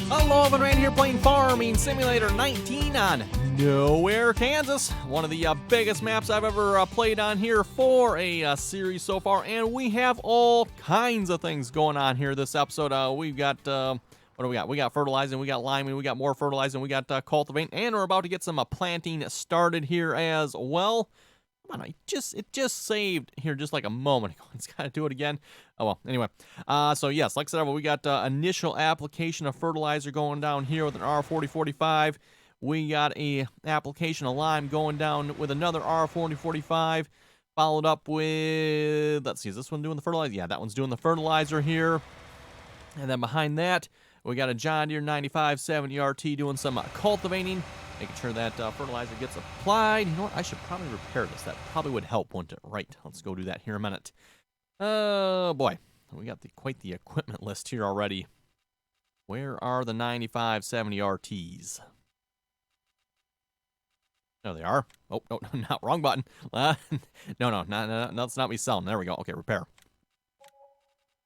Hello, I've been Rand here playing Farming Simulator 19 on Nowhere, Kansas. One of the biggest maps I've ever played on here for a series so far, and we have all kinds of things going on here this episode. We've got, what do we got? We got fertilizing, we got liming, we got more fertilizing, we got cultivating, and we're about to get some planting started here as well. Come on, it just saved here just like a moment ago. It's got to do it again. Oh, well, anyway. So, yes, like I said, we got initial application of fertilizer going down here with an R4045. We got a application of lime going down with another R4045. Followed up with, let's see, is this one doing the fertilizer? Yeah, that one's doing the fertilizer here. And then behind that, we got a John Deere 9570 RT doing some cultivating. Making sure that fertilizer gets applied. You know what? I should probably repair this. That probably would help, wouldn't it? Right. Let's go do that here in a minute. Oh, boy. We got quite the equipment list here already. Where are the 9570 RTs? There they are. Oh, no, not wrong button. No, that's not me selling. There we go. Okay, repair.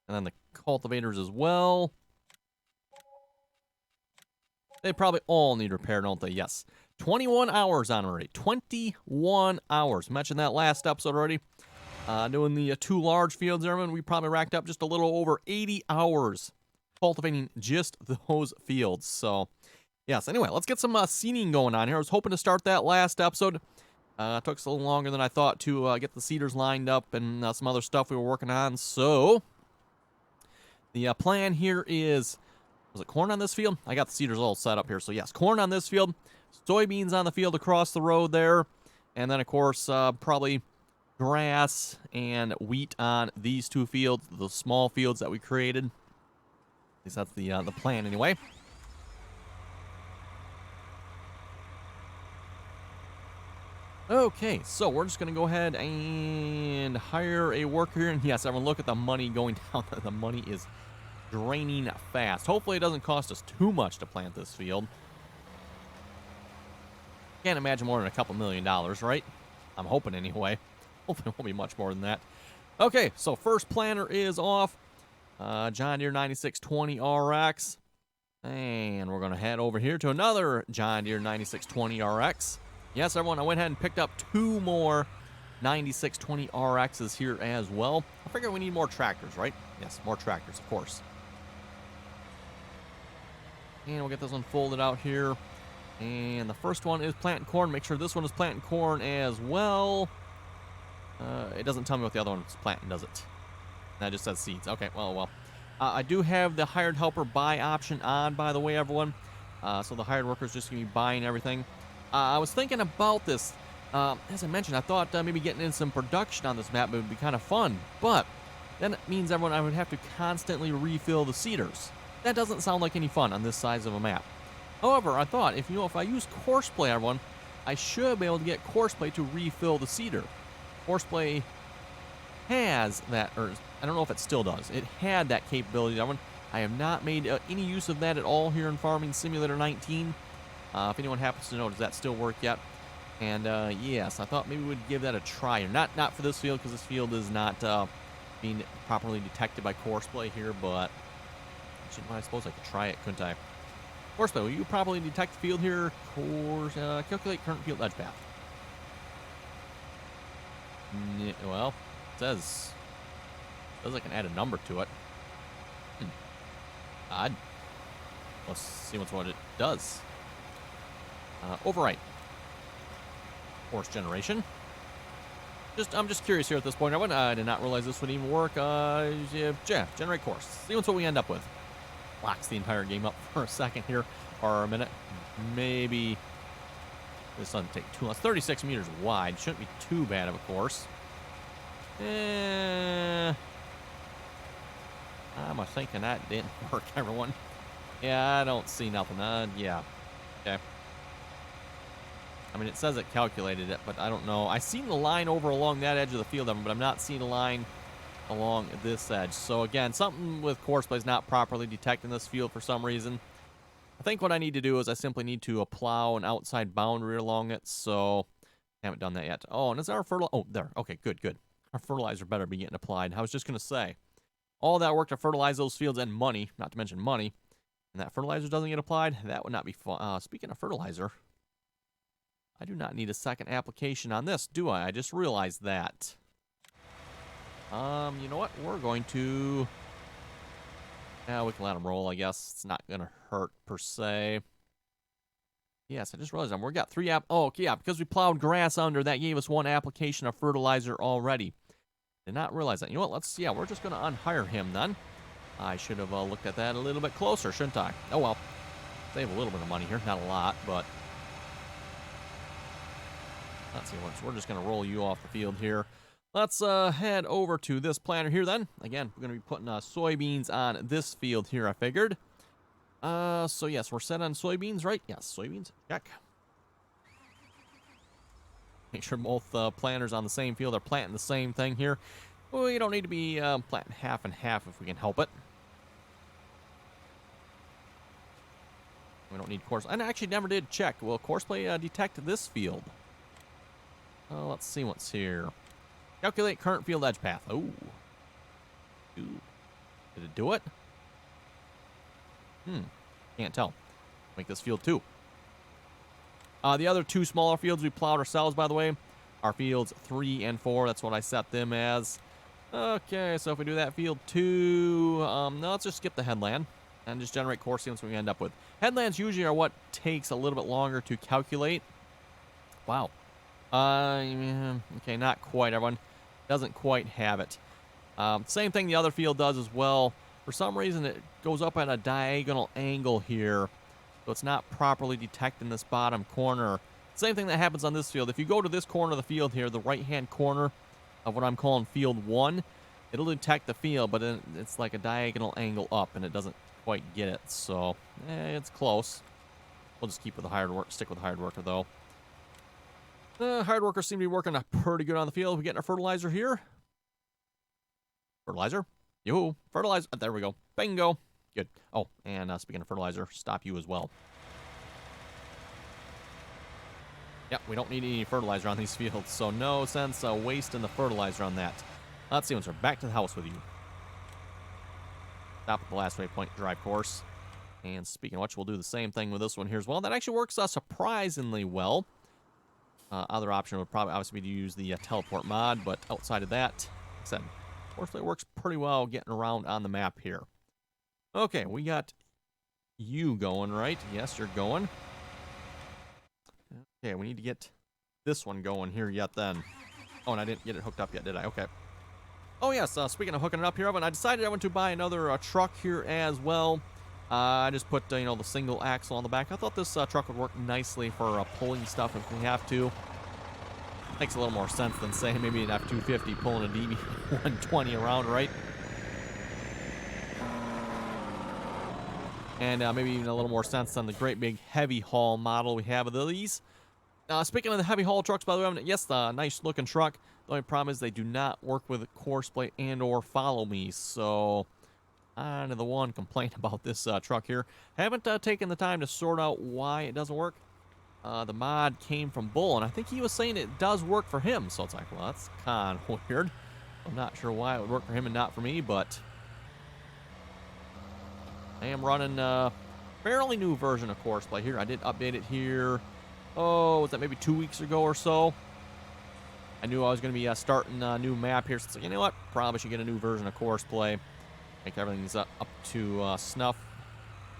And then the cultivators as well. They probably all need repair, don't they? Yes. 21 hours on already. 21 hours. Mentioned that last episode already. Doing the two large fields there, we probably racked up just a little over 80 hours cultivating just those fields. So, yes. Anyway, let's get some seeding going on here. I was hoping to start that last episode. It took us a little longer than I thought to get the seeders lined up and some other stuff we were working on. So, the plan here is... Was it corn on this field? I got the seeders all set up here. So, yes, corn on this field. Soybeans on the field across the road there. And then, of course, probably grass and wheat on these two fields, the small fields that we created. At least that's the plan anyway. Okay, so we're just going to go ahead and hire a worker here. And, yes, everyone, look at the money going down. The money is draining fast. Hopefully it doesn't cost us too much to plant this field. Can't imagine more than a couple $1 million, right? I'm hoping anyway. Hopefully it won't be much more than that. Okay, so first planter is off. John Deere 9620 RX. And we're going to head over here to another John Deere 9620 RX. Yes, everyone, I went ahead and picked up two more 9620 RXs here as well. I figure we need more tractors, right? Yes, more tractors, of course. And we'll get this one folded out here. And the first one is planting corn. Make sure this one is planting corn as well. It doesn't tell me what the other one's planting, does it? That just says seeds. Okay, well. I do have the hired helper buy option on, by the way, everyone. So the hired worker is just going to be buying everything. I was thinking about this. As I mentioned, I thought maybe getting in some production on this map would be kind of fun. But then it means, everyone, I would have to constantly refill the seeders. That doesn't sound like any fun on this size of a map. However, I thought, if I use Courseplay, everyone, I should be able to get Courseplay to refill the seeder. Courseplay has that, or I don't know if it still does. It had that capability, everyone. I have not made any use of that at all here in Farming Simulator 19. If anyone happens to know, does that still work yet? And yes, I thought maybe we'd give that a try. Not for this field, because this field is not being properly detected by Courseplay here, but I suppose I could try it, couldn't I? Courseplay, will you properly detect the field here? Calculate current field edge path. Well, it says I can add a number to it. Odd. Let's see what it does. Overwrite. Course generation. I'm just curious here at this point. I did not realize this would even work. Yeah, generate course. See what we end up with. Locks the entire game up for a second here, or a minute. Maybe this doesn't take too long. It's 36 meters wide. Shouldn't be too bad of a course. I'm thinking that didn't work, everyone. Yeah, I don't see nothing. Yeah. Okay. I mean, it says it calculated it, but I don't know. I seen the line over along that edge of the field, but I'm not seeing a line along this edge. So again, something with Courseplay is not properly detecting this field for some reason. I think what I need to do is I simply need to plow an outside boundary along it, so I haven't done that yet. Oh, and is our fertilizer? Oh, there. Okay, good, good. Our fertilizer better be getting applied. I was just going to say, all that work to fertilize those fields and money, not to mention money, and that fertilizer doesn't get applied, that would not be fun. Speaking of fertilizer, I do not need a second application on this, do I? I just realized that. You know what? We're going to... Yeah, we can let them roll, I guess. It's not going to hurt, per se. Yes, I just realized we got 3 Oh, yeah, because we plowed grass under, that gave us 1 application of fertilizer already. Did not realize that. You know what? Yeah, we're just going to unhire him then. I should have looked at that a little bit closer, shouldn't I? Oh, well. Save a little bit of money here. Not a lot, but... Let's see, we're just going to roll you off the field here. Let's head over to this planter here then. Again, we're going to be putting soybeans on this field here, I figured. So yes, we're set on soybeans, right? Yes, soybeans. Check. Make sure both planters on the same field are planting the same thing here. Well, you don't need to be planting half and half if we can help it. We don't need course. I actually never did check. Will courseplay detect this field? Let's see what's here. Calculate current field edge path. Oh. Ooh. Did it do it? Can't tell. Make this field 2. The other 2 smaller fields we plowed ourselves, by the way, are fields 3 and 4. That's what I set them as. Okay, so if we do that field 2, no, let's just skip the headland and just generate course sequence we end up with. Headlands usually are what takes a little bit longer to calculate. Wow. Okay, not quite, everyone. Doesn't quite have it. Same thing the other field does as well. For some reason, it goes up at a diagonal angle here, so it's not properly detecting this bottom corner. Same thing that happens on this field. If you go to this corner of the field here, the right-hand corner of what I'm calling field 1, it'll detect the field, but it's like a diagonal angle up, and it doesn't quite get it. So, it's close. We'll just keep with the hired work. Stick with the hired worker, though. The hired workers seem to be working pretty good on the field. We getting our fertilizer here. Fertilizer. Yoo-hoo. Fertilizer. There we go. Bingo. Good. Oh, and speaking of fertilizer, stop you as well. Yep, we don't need any fertilizer on these fields, so no sense wasting the fertilizer on that. Let's see, once we're back to the house with you. Stop at the last waypoint, drive course. And speaking of which, we'll do the same thing with this one here as well. That actually works surprisingly well. Other option would probably obviously be to use the teleport mod, but outside of that, like I said, fortunately it works pretty well getting around on the map here. Okay, we got you going, right? Yes, you're going. Okay, we need to get this one going here yet then. Oh, and I didn't get it hooked up yet, did I? Okay. Oh, yes, speaking of hooking it up here, I decided I want to buy another truck here as well. I just put, you know, the single axle on the back. I thought this truck would work nicely for pulling stuff if we have to. Makes a little more sense than, say, maybe an F-250 pulling a DB-120 around, right? And maybe even a little more sense than the great big heavy haul model we have of these. Speaking of the heavy haul trucks, by the way, yes, the nice looking truck. The only problem is they do not work with courseplay and or follow me, so... On to the one complaint about this truck here. Haven't taken the time to sort out why it doesn't work. The mod came from Bull, and I think he was saying it does work for him. So it's like, well, that's kind of weird. I'm not sure why it would work for him and not for me, but I am running a fairly new version of courseplay here. I did update it here. Oh, was that maybe 2 weeks ago or so? I knew I was going to be starting a new map here. So it's like, you know what? Probably should get a new version of courseplay. Make everything's up to snuff.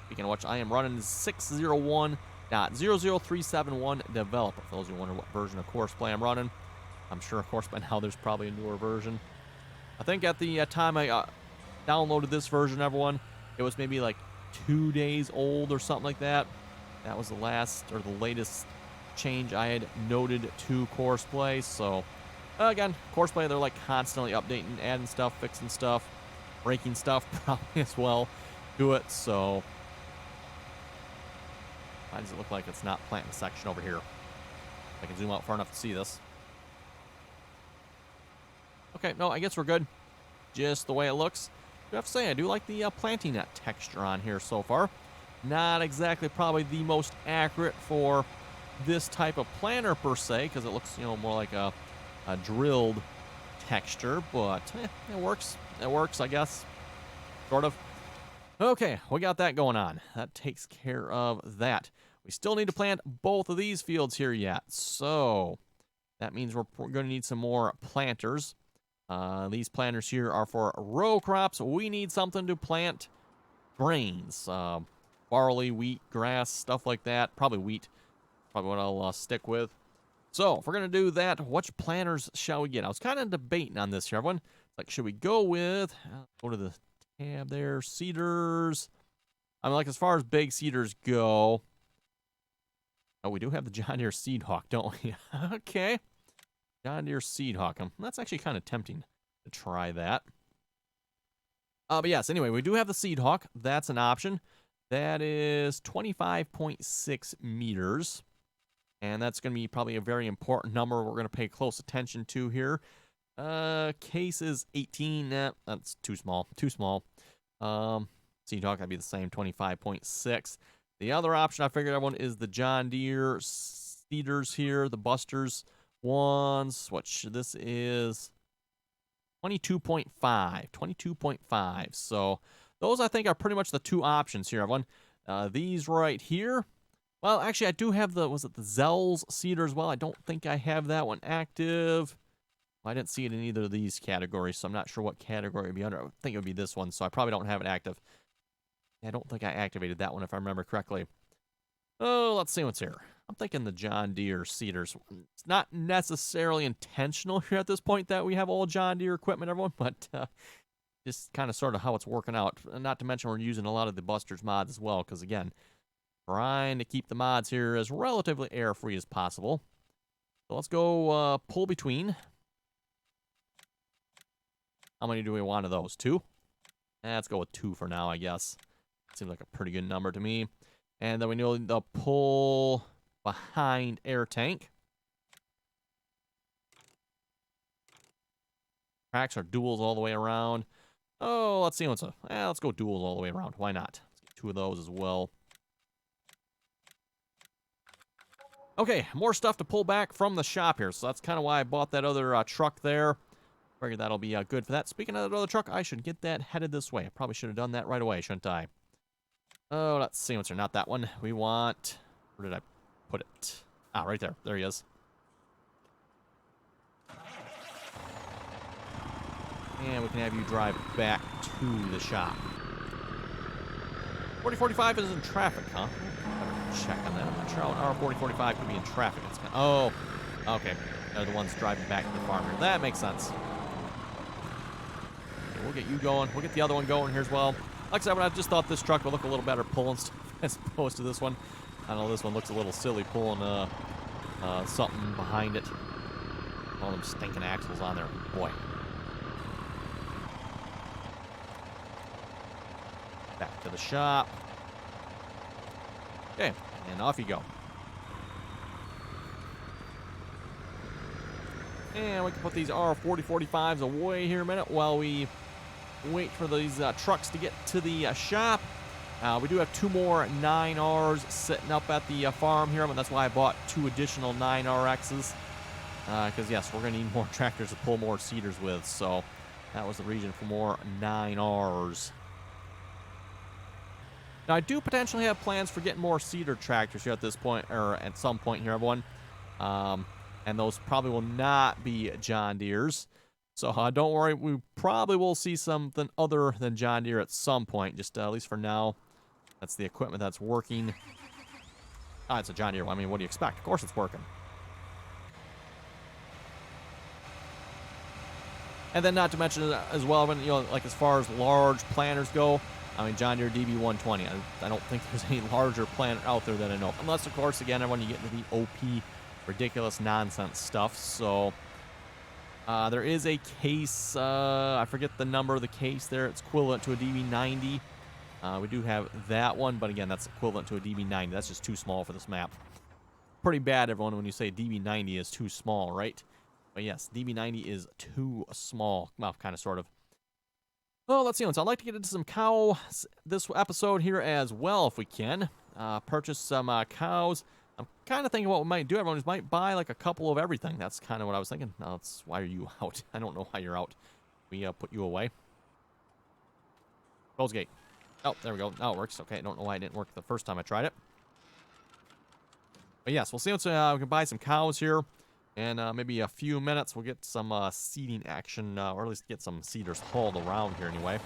Speaking of which, I am running 601.00371 developer. For those who wonder what version of courseplay I'm running, I'm sure, of course, by now there's probably a newer version. I think at the time I downloaded this version, everyone, it was maybe like 2 days old or something like that. That was the last or the latest change I had noted to courseplay. So, again, courseplay, they're like constantly updating, adding stuff, fixing stuff. Breaking stuff probably as well to it, so why does it look like it's not planting section over here? I can zoom out far enough to see this. Okay, no, I guess we're good. Just the way it looks. I have to say, I do like the planting net texture on here so far. Not exactly probably the most accurate for this type of planter per se, because it looks, more like a drilled texture, but it works. It works, I guess. Sort of. Okay, we got that going on. That takes care of that. We still need to plant both of these fields here yet, so that means we're going to need some more planters. These planters here are for row crops. We need something to plant grains. Barley, wheat, grass, stuff like that. Probably wheat. Probably what I'll stick with. So, if we're going to do that, which planters shall we get? I was kind of debating on this here, everyone. Like, should we go with... go to the tab there. Cedars. I mean, like, as far as big cedars go... Oh, we do have the John Deere Seed Hawk, don't we? Okay. John Deere Seed Hawk. That's actually kind of tempting to try that. But yes, anyway, we do have the Seed Hawk. That's an option. That is 25.6 meters. And that's going to be probably a very important number we're going to pay close attention to here. Case is 18. That's too small. Too small. Seed Hawk would be the same, 25.6. The other option I figured out one is the John Deere Cedars here, the Busters ones. This is 22.5. 22.5. So those I think are pretty much the two options here, everyone. These right here. Well, actually, I do have was it the Zell's Cedar as well? I don't think I have that one active. I didn't see it in either of these categories, so I'm not sure what category it would be under. I would think it would be this one, so I probably don't have it active. I don't think I activated that one, if I remember correctly. Oh, let's see what's here. I'm thinking the John Deere Cedars. It's not necessarily intentional here at this point that we have all John Deere equipment, everyone, but just kind of sort of how it's working out. Not to mention we're using a lot of the Busters mods as well, because again, trying to keep the mods here as relatively error-free as possible. So let's go pull between. How many do we want of those? 2? Let's go with 2 for now, I guess. Seems like a pretty good number to me. And then we need the pull behind air tank. Tracks are duals all the way around. Oh, let's see what's up. Let's go duals all the way around. Why not? Let's get 2 of those as well. Okay, more stuff to pull back from the shop here. So that's kind of why I bought that other truck there. Figured that'll be good for that. Speaking of that other truck, I should get that headed this way. I probably should have done that right away, shouldn't I? Oh, let's see what's here. Not that one. We want... Where did I put it? Ah, right there. There he is. And we can have you drive back to the shop. 4045 is in traffic, huh? Better check on that. I'm not sure how an R4045 could be in traffic. It's kind of, oh, okay. They're the ones driving back to the farm here. That makes sense. Okay, we'll get you going. We'll get the other one going here as well. Like I said, I just thought this truck would look a little better pulling stuff as opposed to this one. I know this one looks a little silly pulling something behind it. All them stinking axles on there. Boy. Back to the shop. Okay, and off you go. And we can put these R4045s away here a minute while we wait for these trucks to get to the shop. We do have 2 more 9Rs sitting up at the farm here, and that's why I bought 2 additional 9RXs. Because, yes, we're going to need more tractors to pull more cedars with, so that was the reason for more 9Rs. Now, I do potentially have plans for getting more cedar tractors here at this point, or at some point here, everyone. And those probably will not be John Deere's. So don't worry, we probably will see something other than John Deere at some point, just at least for now. That's the equipment that's working. Ah, it's a John Deere. I mean, what do you expect? Of course it's working. And then not to mention as well, when, like as far as large planters go, I mean, John Deere DB120. I don't think there's any larger planter out there that I know. Unless, of course, again, when you get into the OP ridiculous nonsense stuff. So there is a case, I forget the number of the case there. It's equivalent to a DB90. We do have that one, but again, that's equivalent to a DB90. That's just too small for this map. Pretty bad, everyone, when you say DB90 is too small, right? But yes, DB90 is too small. Well, kind of, sort of. Well, let's see. So I'd like to get into some cows this episode here as well, if we can. Purchase some cows. I'm kind of thinking what we might do, everyone, is might buy like a couple of everything. That's kind of what I was thinking. No, that's why are you out? I don't know why you're out. We put you away. Close gate. Oh, there we go. Now it works. Okay, I don't know why it didn't work the first time I tried it. But yes, we'll see what's, we can buy some cows here. And maybe a few minutes we'll get some seeding action, or at least get some seeders hauled around here anyway.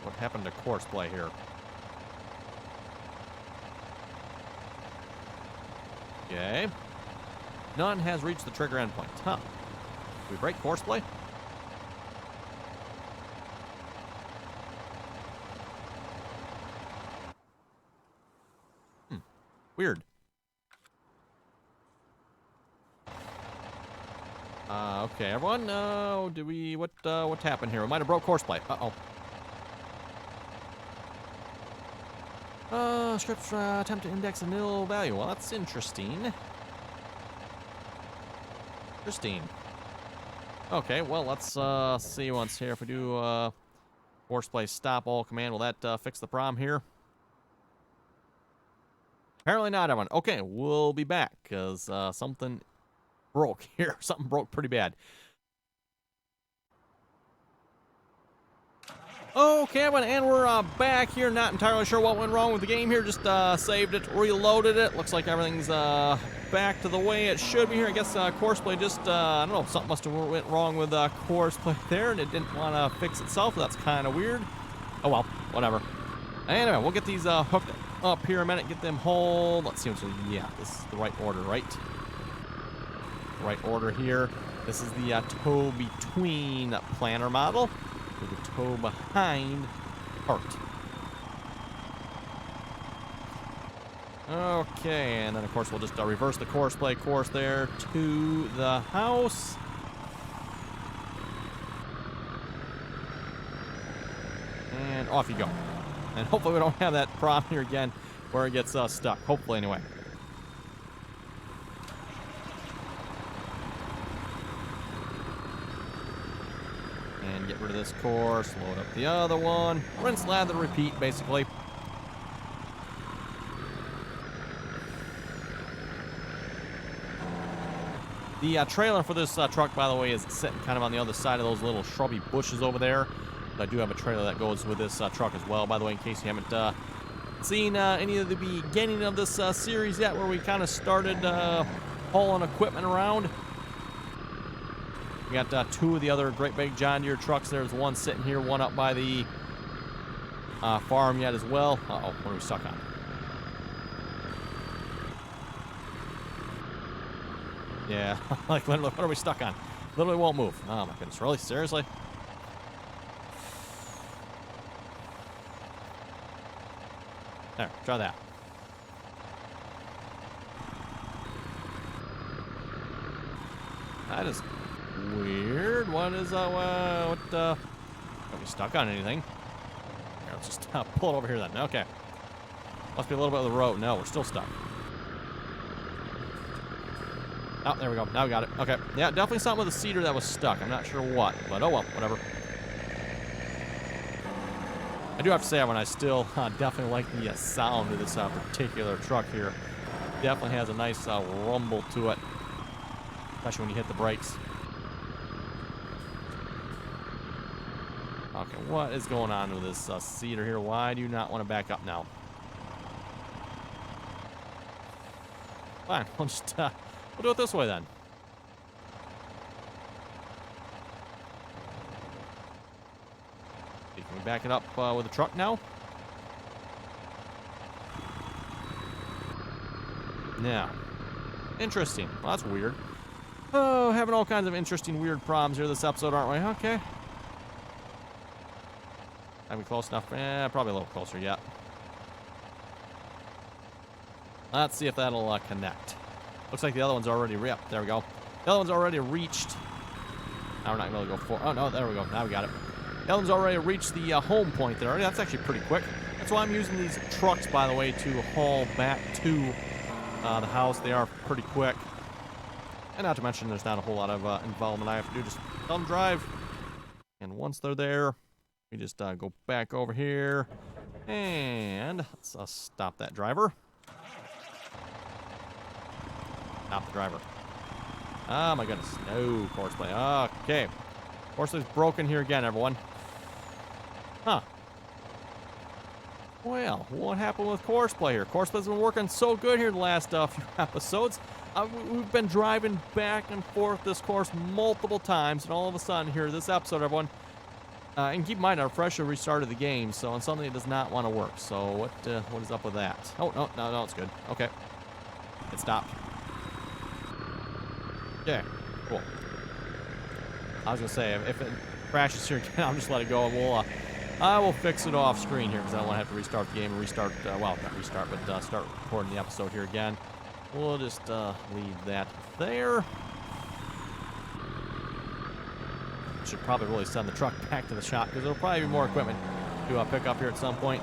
What happened to course play here? Okay. None has reached the trigger endpoint. Huh. Did we break course play? Weird. Okay, everyone. Do we? What happened here? We might have broke course play. Scripts attempt to index a nil value. Well, that's interesting. Okay, well, let's see once here. If we do course play stop all command, will that fix the problem here? Apparently not, everyone. Okay, we'll be back, because something broke here. Something broke pretty bad. Okay, everyone, and we're back here. Not entirely sure what went wrong with the game here. Just saved it, reloaded it. Looks like everything's back to the way it should be here. I guess course play just, I don't know, something must have went wrong with course play there, and it didn't want to fix itself. That's kind of weird. Oh, well, whatever. Anyway, we'll get these hooked up here a minute, get them hauled. Let's see. Yeah, this is the right order, right? Right order here. This is the toe between planter model with the toe behind cart. Okay, and then of course we'll just reverse the course there to the house. And off you go. And hopefully we don't have that problem here again where it gets stuck. Hopefully, anyway. And get rid of this course. Load up the other one. Rinse, lather, repeat, basically. The trailer for this truck, by the way, is sitting kind of on the other side of those little shrubby bushes over there. I do have a trailer that goes with this truck as well, by the way, in case you haven't seen any of the beginning of this series yet, where we kind of started hauling equipment around. We got two of the other great big John Deere trucks. There's one sitting here, one up by the farm yet as well. Uh-oh, what are we stuck on? Yeah, like literally, what are we stuck on? Literally won't move. Oh my goodness, really? Seriously? There, try that. That is weird. What is are we stuck on anything? Here, let's just pull it over here then. Okay. Must be a little bit of the road. No, we're still stuck. Oh, there we go. Now we got it. Okay. Yeah, definitely something with the cedar that was stuck. I'm not sure what, but oh well, whatever. I do have to say, when I still definitely like the sound of this particular truck here. Definitely has a nice rumble to it, especially when you hit the brakes. Okay, what is going on with this cedar here? Why do you not want to back up now? Fine, we'll just we'll do it this way then. Can we back it up with the truck now? Yeah. Interesting. Well, that's weird. Oh, having all kinds of interesting, weird problems here this episode, aren't we? Okay. Are we close enough? Probably a little closer yet. Let's see if that'll connect. Looks like the other one's already... Yep, there we go. The other one's already reached... Now we're not going to go for... Oh, no, there we go. Now we got it. The other one's already reached the home point there. That's actually pretty quick. That's why I'm using these trucks, by the way, to haul back to the house. They are pretty quick. And not to mention, there's not a whole lot of involvement I have to do. Just tell them drive. And once they're there, we just go back over here. And let's stop that driver. Stop the driver. Oh my goodness. No courseplay. Okay. Courseplay's broken here again, everyone. Huh. Well, what happened with courseplay here? Courseplay's been working so good here the last few episodes. We've been driving back and forth this course multiple times, and all of a sudden here, this episode, everyone, and keep in mind, our Fresher restarted the game, so on something that does not want to work. So what is up with that? Oh, no, it's good. Okay. It stopped. Yeah, cool. I was going to say, if it crashes here again, I'll just let it go, and I will fix it off screen here, because I don't want to have to restart the game and restart, well, not restart, but start recording the episode here again. We'll just leave that there. Should probably really send the truck back to the shop, because there'll probably be more equipment to pick up here at some point.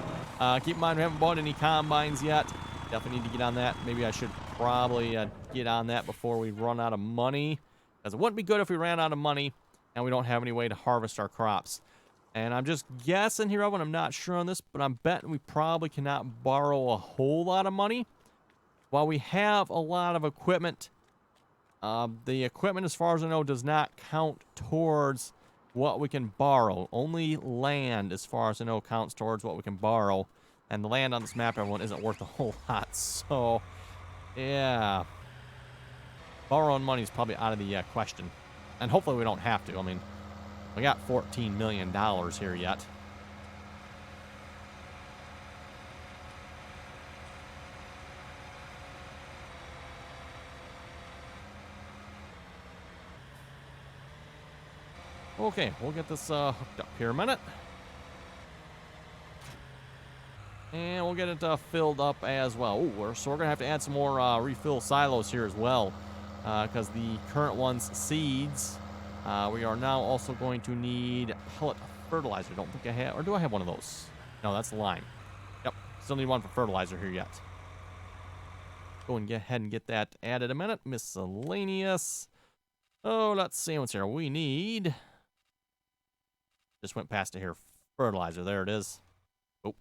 Keep in mind, we haven't bought any combines yet. Definitely need to get on that. Maybe I should probably get on that before we run out of money, because it wouldn't be good if we ran out of money and we don't have any way to harvest our crops. And I'm just guessing here, everyone, I'm not sure on this, but I'm betting we probably cannot borrow a whole lot of money. While we have a lot of equipment, the equipment, as far as I know, does not count towards what we can borrow. Only land, as far as I know, counts towards what we can borrow. And the land on this map, everyone, isn't worth a whole lot. So, yeah. Borrowing money is probably out of the question. And hopefully we don't have to. I mean, we got $14 million here yet. Okay, we'll get this hooked up here a minute. And we'll get it filled up as well. Ooh, so we're going to have to add some more refill silos here as well. Because the current one's seeds. We are now also going to need pellet fertilizer. Don't think I have, or do I have one of those? No, that's the lime. Yep, still need one for fertilizer here yet. Go and get ahead and get that added a minute. Miscellaneous. Oh, let's see what's here. We need... Just went past it here. Fertilizer. There it is. Oh.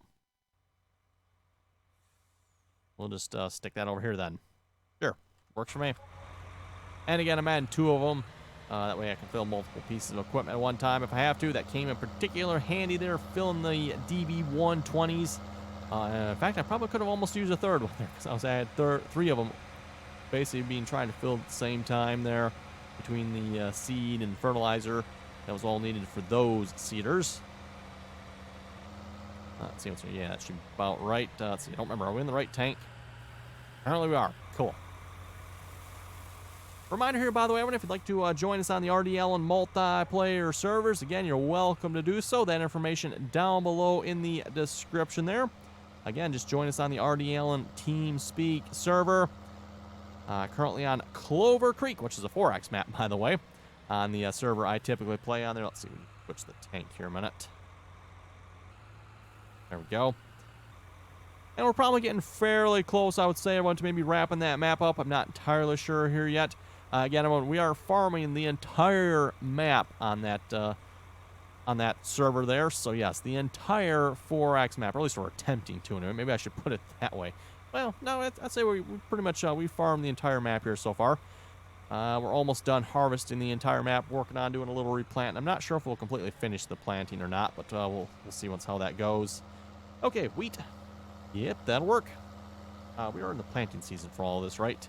We'll just stick that over here then. Sure. Works for me. And again, I'm adding 2 of them. That way I can fill multiple pieces of equipment at one time if I have to. That came in particular handy there, filling the DB120s. In fact, I probably could have almost used a third one there, because I had 3 of them basically being trying to fill at the same time there between the seed and fertilizer. That was all needed for those seeders. Let's see what's here. Yeah, that should be about right. Let's see. I don't remember. Are we in the right tank? Apparently we are. Cool. Reminder here, by the way, everyone, if you'd like to join us on the RDAllen multiplayer servers, again, you're welcome to do so. That information down below in the description there. Again, just join us on the RDAllen TeamSpeak server. Currently on Clover Creek, which is a 4X map, by the way. On the server I typically play on there. Let's see, switch the tank here a minute. There we go. And we're probably getting fairly close, I would say, everyone, to maybe wrapping that map up. I'm not entirely sure here yet. Again, everyone, we are farming the entire map on that server there. So yes, the entire 4X map, or at least we're attempting to. Maybe I should put it that way. Well, no, I'd say we pretty much we farmed the entire map here so far. We're almost done harvesting the entire map, working on doing a little replant. I'm not sure if we'll completely finish the planting or not, but we'll see how that goes. Okay, wheat. Yep, that'll work. We are in the planting season for all of this, right?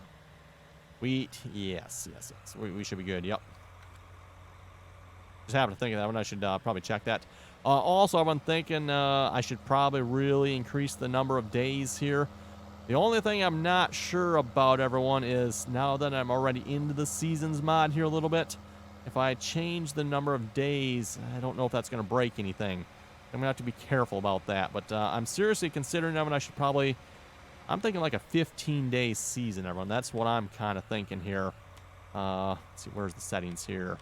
Wheat, yes. We should be good, yep. Just happened to think of that one. I should probably check that. Also, I've been thinking I should probably really increase the number of days here. The only thing I'm not sure about, everyone, is now that I'm already into the seasons mod here a little bit, if I change the number of days, I don't know if that's going to break anything. I'm going to have to be careful about that. But I'm seriously considering that I should probably... I'm thinking like a 15-day season, everyone. That's what I'm kind of thinking here. Let's see, where's the settings here?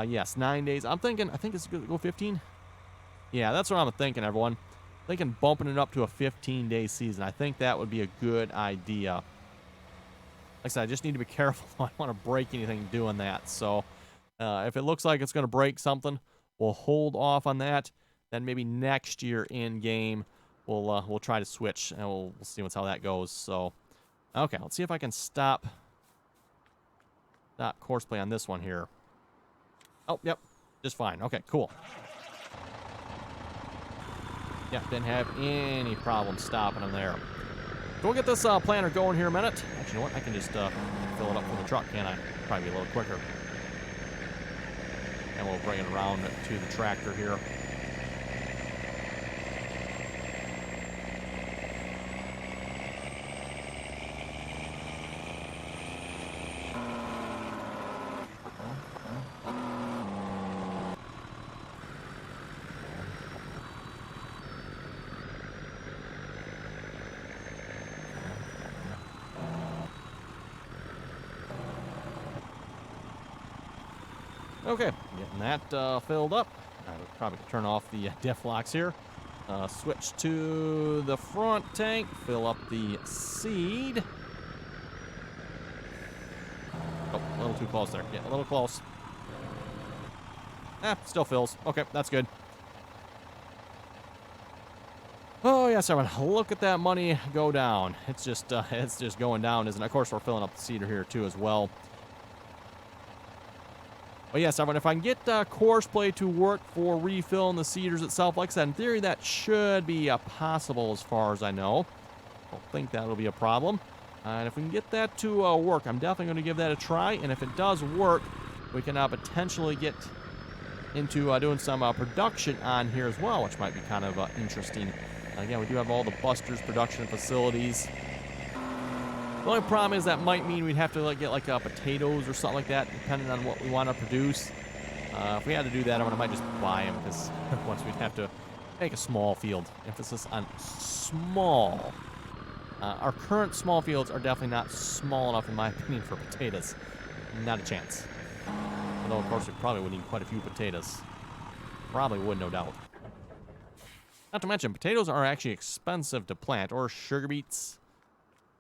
Yes, 9 days. I think it's going to go 15. Yeah, that's what I'm thinking, everyone. Thinking bumping it up to a 15-day season. I think that would be a good idea. I said, I just need to be careful. I don't want to break anything doing that. So if it looks like it's going to break something, we'll hold off on that. Then maybe next year in game, we'll try to switch, and we'll see how that goes. So, okay, let's see if I can stop course play on this one here. Oh, yep, just fine. Okay, cool. Yeah, didn't have any problem stopping them there. So we'll get this planter going here in a minute. Actually, you know what? I can just fill it up from the truck, can't I? Probably be a little quicker. And we'll bring it around to the tractor here. Okay, getting that filled up. I would probably turn off the diff locks here. Switch to the front tank, fill up the seed. Oh, a little too close there. Yeah, a little close. Still fills. Okay, that's good. Oh, yes, everyone. Look at that money go down. It's just going down, isn't it? Of course, we're filling up the seeder here, too, as well. But yes, everyone, if I can get course play to work for refilling the seeders itself, like I said, in theory, that should be possible as far as I know. Don't think that'll be a problem. And if we can get that to work, I'm definitely going to give that a try. And if it does work, we can potentially get into doing some production on here as well, which might be kind of interesting. Again, we do have all the Busters production facilities. The only problem is that might mean we'd have to get potatoes or something like that, depending on what we want to produce. If we had to do that, I might just buy them, because once we'd have to make a small field. Emphasis on small. Our current small fields are definitely not small enough, in my opinion, for potatoes. Not a chance. Although, of course, we probably would need quite a few potatoes. Probably would, no doubt. Not to mention, potatoes are actually expensive to plant, or sugar beets.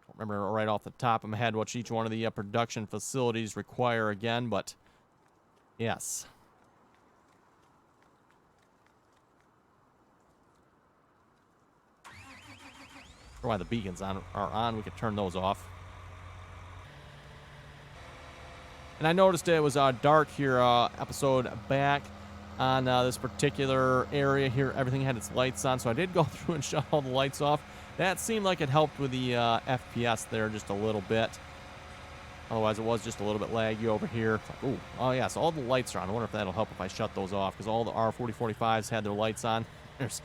Don't remember right off the top of my head what each one of the production facilities require again, but yes. Why the beacons are on, we could turn those off. And I noticed it was dark here episode back on this particular area here. Everything had its lights on, so I did go through and shut all the lights off. That seemed like it helped with the FPS there just a little bit. Otherwise, it was just a little bit laggy over here. Ooh, oh yeah, so all the lights are on. I wonder if that'll help if I shut those off, because all the R4045s had their lights on. There's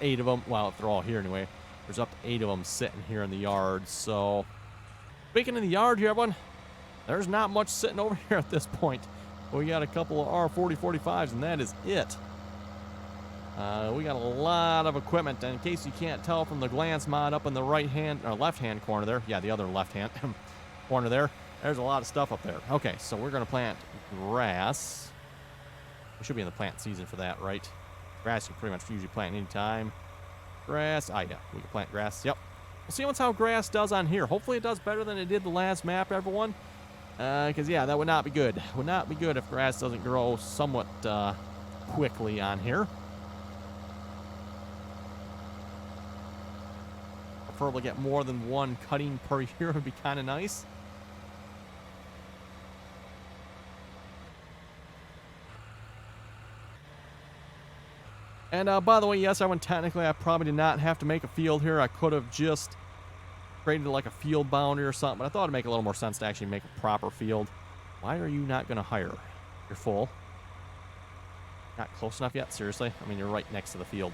8 of them. Well, if they're all here anyway. There's up to 8 of them sitting here in the yard. So, speaking of the yard here, everyone, there's not much sitting over here at this point. We got a couple of R4045s, and that is it. We got a lot of equipment, and in case you can't tell from the glance mod up in the right-hand, or left-hand corner there, yeah, the other left-hand corner there, there's a lot of stuff up there. Okay, so we're going to plant grass. We should be in the plant season for that, right? Grass you can pretty much usually plant anytime. Grass, yeah, we can plant grass, yep. We'll see how grass does on here. Hopefully it does better than it did the last map, everyone. Because, yeah, that would not be good. Would not be good if grass doesn't grow somewhat quickly on here. Preferably get more than one cutting per year would be kind of nice. And by the way, yes, technically I probably did not have to make a field here. I could have just created like a field boundary or something, but I thought it'd make a little more sense to actually make a proper field. Why are you not going to hire? You're full. Not close enough yet? Seriously? I mean, you're right next to the field.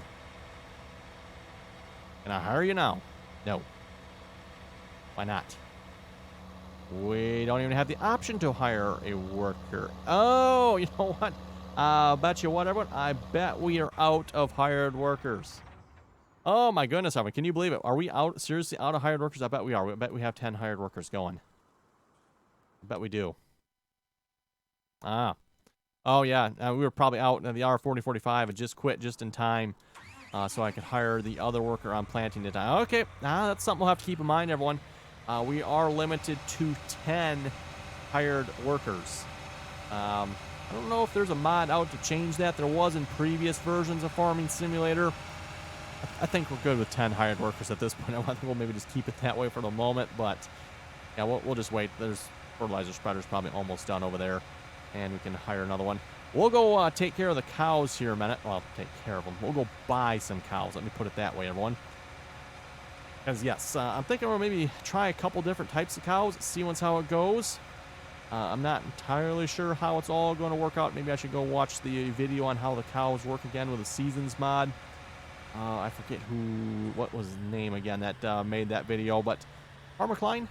Can I hire you now? No. Why not? We don't even have the option to hire a worker. Oh, you know what? Bet you what, everyone? I bet we are out of hired workers. Oh my goodness, everyone. Can you believe it? Are we out, seriously out of hired workers? I bet we are. I bet we have 10 hired workers going. I bet we do. Oh yeah, we were probably out. The R4045 had just quit just in time. So I could hire the other worker on planting it. Okay, that's something we'll have to keep in mind, everyone. we are limited to 10 hired workers. I don't know if there's a mod out to change that. There was in previous versions of Farming Simulator. I think we're good with 10 hired workers at this point. I think we'll maybe just keep it that way for the moment, but yeah, we'll just wait. There's fertilizer spreaders probably almost done over there, and we can hire another one. We'll go take care of the cows here a minute. Well, take care of them. We'll go buy some cows. Let me put it that way, everyone. Because, yes, I'm thinking we'll maybe try a couple different types of cows, see how it goes. I'm not entirely sure how it's all going to work out. Maybe I should go watch the video on how the cows work again with the Seasons mod. I forget what was his name again that made that video, but Farmer Klein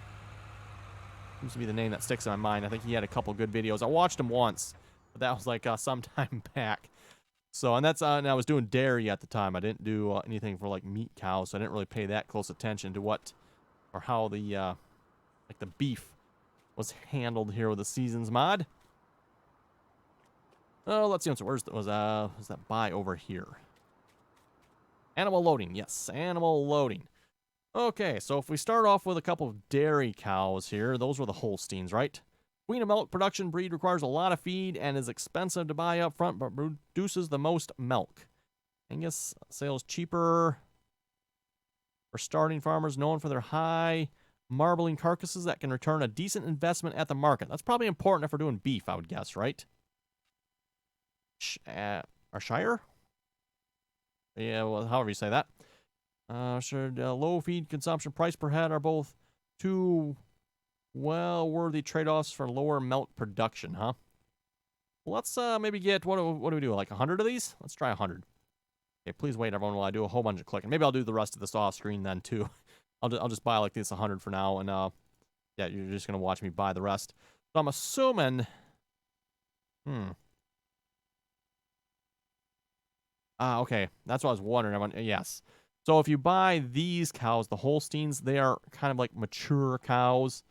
seems to be the name that sticks in my mind. I think he had a couple good videos. I watched him once, but that was like some time back. So, and I was doing dairy at the time. I didn't do anything for like meat cows, so I didn't really pay that close attention to how the like the beef was handled here with the Seasons mod. Oh, let's see. Was that buy over here? Animal loading. Yes, animal loading. Okay, so if we start off with a couple of dairy cows here, those were the Holsteins, right? Queen of milk production breed requires a lot of feed and is expensive to buy up front, but produces the most milk. Angus sales cheaper for starting farmers known for their high marbling carcasses that can return a decent investment at the market. That's probably important if we're doing beef, I would guess, right? Our Shire? Yeah, well, however you say that. Sure, low feed consumption price per head are both two well-worthy trade-offs for lower milk production, huh? Well, let's maybe get, what do we do, like 100 of these? Let's try 100. Okay, please wait, everyone, while I do a whole bunch of clicking. Maybe I'll do the rest of this off screen then, too. I'll just buy like this 100 for now, and yeah, you're just going to watch me buy the rest. So I'm assuming, okay, that's what I was wondering. Yes. So if you buy these cows, the Holsteins, they are kind of like mature cows.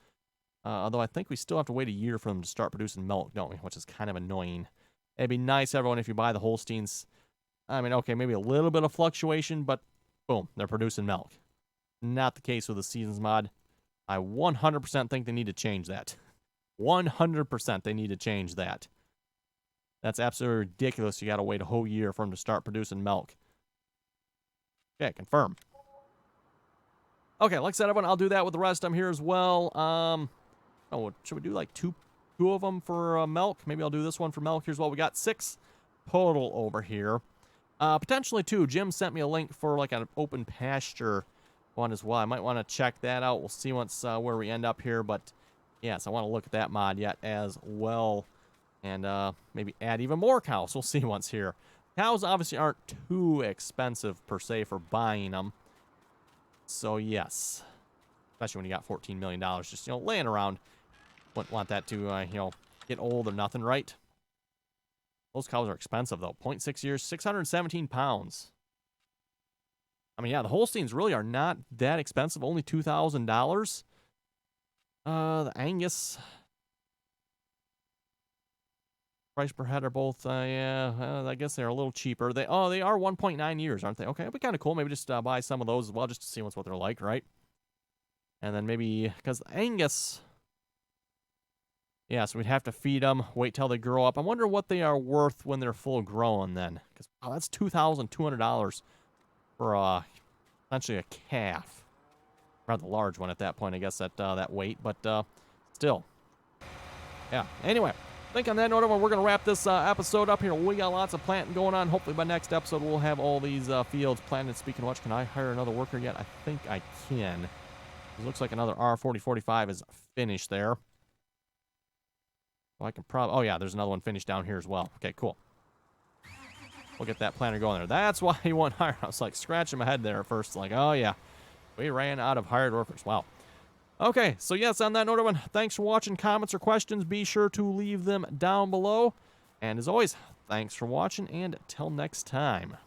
Although I think we still have to wait a year for them to start producing milk, don't we? Which is kind of annoying. It'd be nice, everyone, if you buy the Holsteins. I mean, okay, maybe a little bit of fluctuation, but boom, they're producing milk. Not the case with the Seasons mod. I 100% think they need to change that. 100% they need to change that. That's absolutely ridiculous. You got to wait a whole year for them to start producing milk. Okay, confirm. Okay, like I said, everyone, I'll do that with the rest. I'm here as well. Oh, should we do like two of them for milk? Maybe I'll do this one for milk. Here's what we got. 6 total over here. Potentially 2. Jim sent me a link for like an open pasture one as well. I might want to check that out. We'll see once where we end up here. But yes, I want to look at that mod yet as well. And maybe add even more cows. We'll see once here. Cows obviously aren't too expensive per se for buying them. So yes, especially when you got $14 million just, laying around. Wouldn't want that to, get old or nothing, right? Those cows are expensive, though. 0.6 years, 617 pounds. I mean, yeah, the Holsteins really are not that expensive. Only $2,000. The Angus price per head are both, I guess they're a little cheaper. They are 1.9 years, aren't they? Okay, it'd be kind of cool. Maybe just buy some of those as well, just to see what they're like, right? And then maybe, because Angus, yeah, so we'd have to feed them, wait till they grow up. I wonder what they are worth when they're full grown then. Because, wow, that's $2,200 for essentially a calf. Rather large one at that point, I guess, at that weight. But still, yeah. Anyway, I think on that note, we're going to wrap this episode up here. We got lots of planting going on. Hopefully by next episode, we'll have all these fields planted. Speaking of which, can I hire another worker yet? I think I can. It looks like another R4045 is finished there. So I can probably... Oh, yeah, there's another one finished down here as well. Okay, cool. We'll get that planter going there. That's why he won't hire. I was like scratching my head there at first. Like, oh, yeah. We ran out of hired workers. Wow. Okay, so yes, on that note, everyone, thanks for watching. Comments or questions, be sure to leave them down below. And as always, thanks for watching, and till next time.